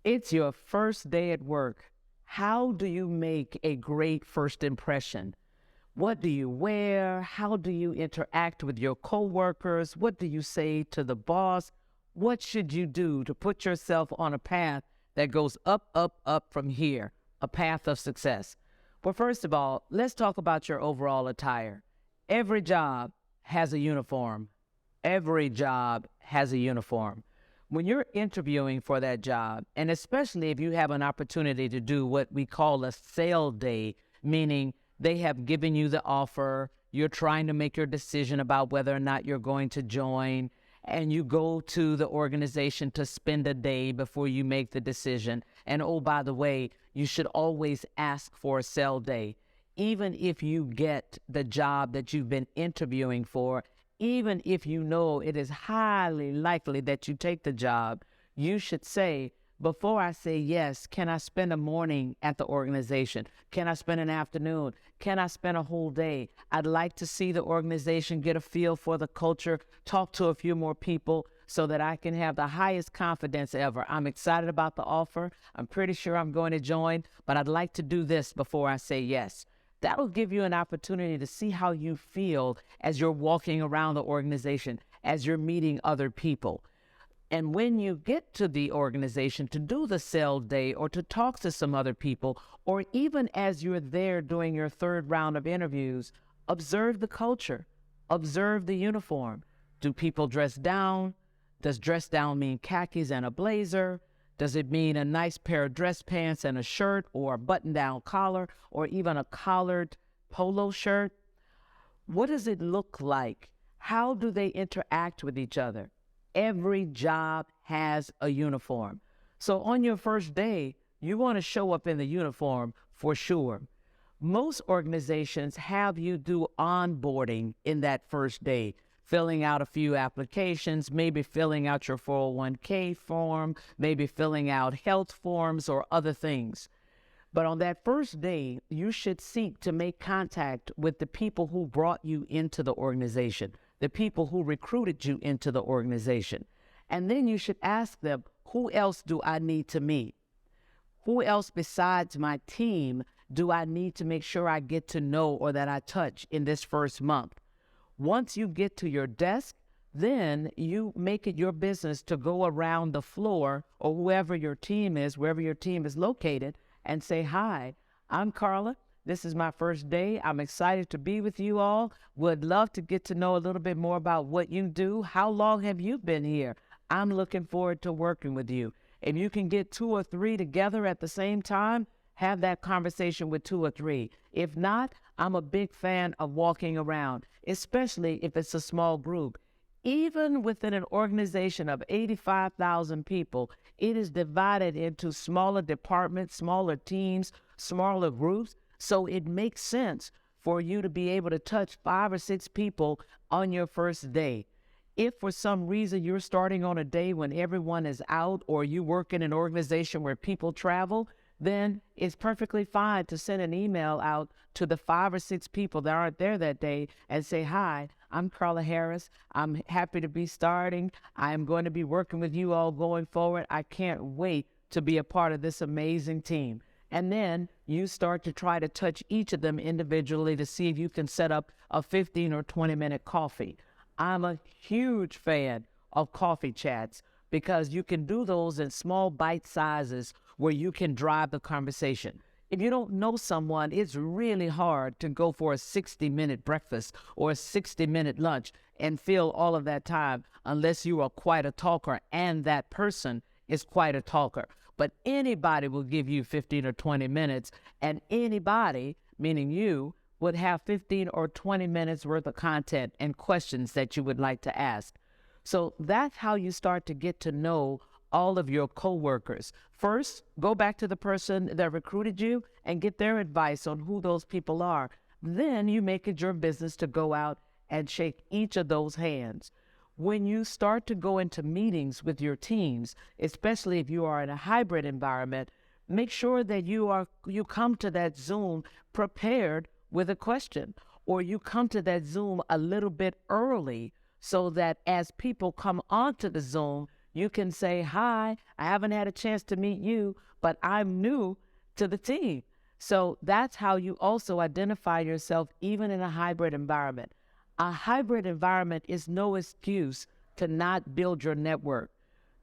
It's your first day at work. How do you make a great first impression? What do you wear? How do you interact with your coworkers? What do you say to the boss? What should you do to put yourself on a path that goes up, up, up from here, a path of success? Well, first of all, let's talk about your overall attire. Every job has a uniform. Every job has a uniform. When you're interviewing for that job, and especially if you have an opportunity to do what we call a sale day, meaning they have given you the offer, you're trying to make your decision about whether or not you're going to join, and you go to the organization to spend a day before you make the decision. And oh, by the way, you should always ask for a sale day. Even if you get the job that you've been interviewing for, even if you know it is highly likely that you take the job, you should say, before I say yes, can I spend a morning at the organization? Can I spend an afternoon? Can I spend a whole day? I'd like to see the organization, get a feel for the culture, talk to a few more people so that I can have the highest confidence ever. I'm excited about the offer. I'm pretty sure I'm going to join, but I'd like to do this before I say yes. That'll give you an opportunity to see how you feel as you're walking around the organization, as you're meeting other people. And when you get to the organization to do the sale day or to talk to some other people, or even as you're there doing your third round of interviews, observe the culture, observe the uniform. Do people dress down? Does dress down mean khakis and a blazer? Does it mean a nice pair of dress pants and a shirt, or a button-down collar, or even a collared polo shirt? What does it look like? How do they interact with each other? Every job has a uniform. So on your first day, you want to show up in the uniform for sure. Most organizations have you do onboarding in that first day, filling out a few applications, maybe filling out your 401k form, maybe filling out health forms or other things. But on that first day, you should seek to make contact with the people who brought you into the organization, the people who recruited you into the organization. And then you should ask them, who else do I need to meet? Who else besides my team do I need to make sure I get to know or that I touch in this first month? Once you get to your desk, then you make it your business to go around the floor or whoever your team is, wherever your team is located, and say, hi, I'm Carla. This is my first day. I'm excited to be with you all. Would love to get to know a little bit more about what you do. How long have you been here? I'm looking forward to working with you. If you can get 2 or 3 together at the same time, have that conversation with 2 or 3. If not, I'm a big fan of walking around, especially if it's a small group. Even within an organization of 85,000 people, it is divided into smaller departments, smaller teams, smaller groups. So it makes sense for you to be able to touch 5 or 6 people on your first day. If for some reason you're starting on a day when everyone is out, or you work in an organization where people travel, then it's perfectly fine to send an email out to the 5 or 6 people that aren't there that day and say, hi, I'm Carla Harris. I'm happy to be starting. I'm going to be working with you all going forward. I can't wait to be a part of this amazing team. And then you start to try to touch each of them individually to see if you can set up a 15 or 20-minute coffee. I'm a huge fan of coffee chats because you can do those in small bite sizes where you can drive the conversation. If you don't know someone, it's really hard to go for a 60-minute breakfast or a 60-minute lunch and fill all of that time unless you are quite a talker and that person is quite a talker. But anybody will give you 15 or 20 minutes, and anybody, meaning you, would have 15 or 20 minutes worth of content and questions that you would like to ask. So that's how you start to get to know all of your coworkers. First, go back to the person that recruited you and get their advice on who those people are. Then you make it your business to go out and shake each of those hands. When you start to go into meetings with your teams, especially if you are in a hybrid environment, make sure that you come to that Zoom prepared with a question, or you come to that Zoom a little bit early so that as people come onto the Zoom, You can say, hi, I haven't had a chance to meet you, but I'm new to the team. So that's how you also identify yourself, even in a hybrid environment. A hybrid environment is no excuse to not build your network.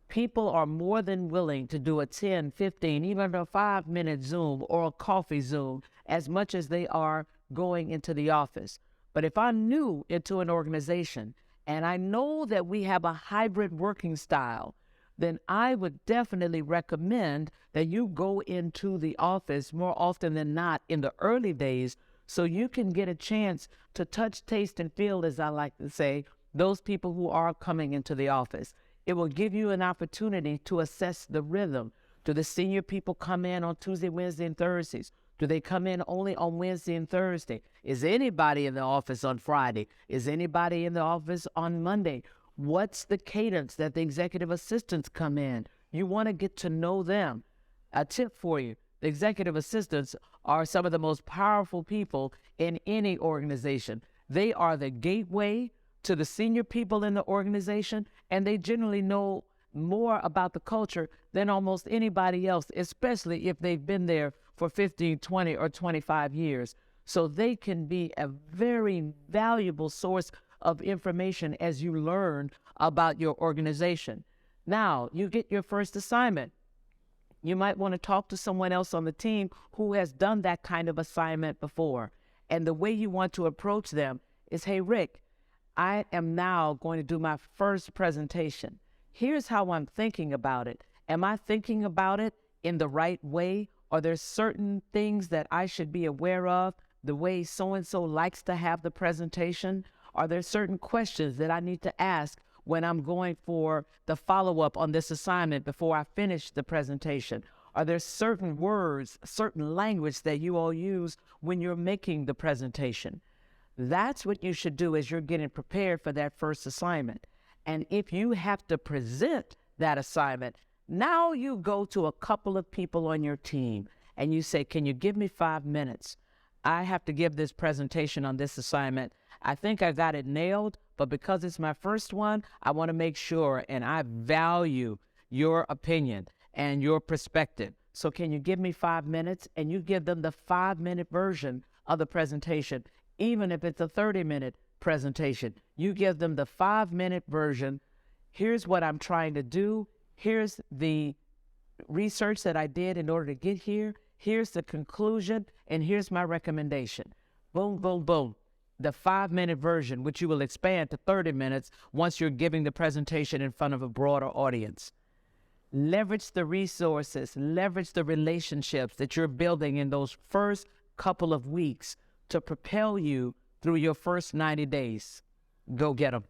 People are more than willing to do a 10, 15, even a 5-minute Zoom or a coffee Zoom as much as they are going into the office. But if I'm new into an organization and I know that we have a hybrid working style, then I would definitely recommend that you go into the office more often than not in the early days so you can get a chance to touch, taste, and feel, as I like to say, those people who are coming into the office. It will give you an opportunity to assess the rhythm. Do the senior people come in on Tuesday, Wednesday, and Thursdays? Do they come in only on Wednesday and Thursday? Is anybody in the office on Friday? Is anybody in the office on Monday? What's the cadence that the executive assistants come in? You want to get to know them. A tip for you, the executive assistants are some of the most powerful people in any organization. They are the gateway to the senior people in the organization, and they generally know more about the culture than almost anybody else, especially if they've been there for 15, 20, or 25 years. So they can be a very valuable source of information as you learn about your organization. Now, you get your first assignment. You might want to talk to someone else on the team who has done that kind of assignment before. And the way you want to approach them is, hey, Rick, I am now going to do my first presentation. Here's how I'm thinking about it. Am I thinking about it in the right way? Are there certain things that I should be aware of, the way so-and-so likes to have the presentation? Are there certain questions that I need to ask when I'm going for the follow-up on this assignment before I finish the presentation? Are there certain words, certain language that you all use when you're making the presentation? That's what you should do as you're getting prepared for that first assignment. And if you have to present that assignment, now you go to a couple of people on your team and you say, can you give me 5 minutes? I have to give this presentation on this assignment. I think I got it nailed, but because it's my first one, I want to make sure, and I value your opinion and your perspective. So can you give me 5 minutes? And you give them the 5-minute version of the presentation. Even if it's a 30-minute presentation, you give them the 5-minute version. Here's what I'm trying to do. Here's the research that I did in order to get here. Here's the conclusion, and here's my recommendation. Boom, boom, boom. The 5-minute version, which you will expand to 30 minutes once you're giving the presentation in front of a broader audience. Leverage the resources, leverage the relationships that you're building in those first couple of weeks to propel you through your first 90 days. Go get them.